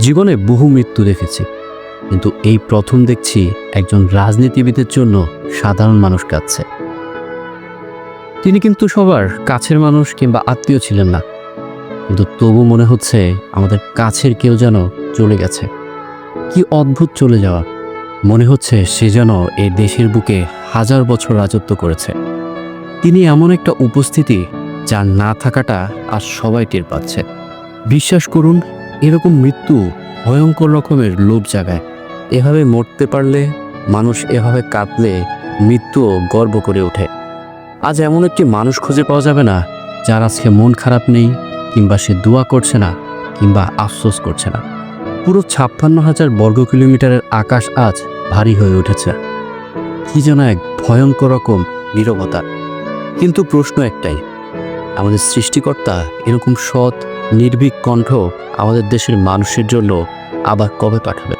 জীবনে বহু মৃত্যু দেখেছি, কিন্তু এই প্রথম দেখছি একজন রাজনীতিবিদের জন্য সাধারণ মানুষ কাঁদছে। তিনি কিন্তু সবার কাছের মানুষ কিংবা আত্মীয় ছিলেন না, কিন্তু তবু মনে হচ্ছে আমাদের কাছের কেউ যেন চলে গেছে। কি অদ্ভুত চলে যাওয়া! মনে হচ্ছে সে যেন এই দেশের বুকে হাজার বছর রাজত্ব করেছে। তিনি এমন একটা উপস্থিতি যার না থাকাটা আজ সবাই টের পাচ্ছে। বিশ্বাস করুন, এরকম মৃত্যু ভয়ঙ্কর রকমের লোভ জাগায়। এভাবে মরতে পারলে, মানুষ এভাবে কাঁদলে মৃত্যুও গর্ব করে ওঠে। আজ এমন একটি মানুষ খুঁজে পাওয়া যাবে না যার আজকে মন খারাপ নেই, কিংবা সে দোয়া করছে না, কিংবা আফসোস করছে না। পুরো 56,000 বর্গ কিলোমিটারের আকাশ আজ ভারী হয়ে উঠেছে। কি যেন এক ভয়ঙ্কর রকম নীরবতা। কিন্তু প্রশ্ন একটাই, আমাদের সৃষ্টিকর্তা এরকম সৎ নির্ভীক কণ্ঠ আমাদের দেশের মানুষের জন্য আবার কবে পাঠাবে?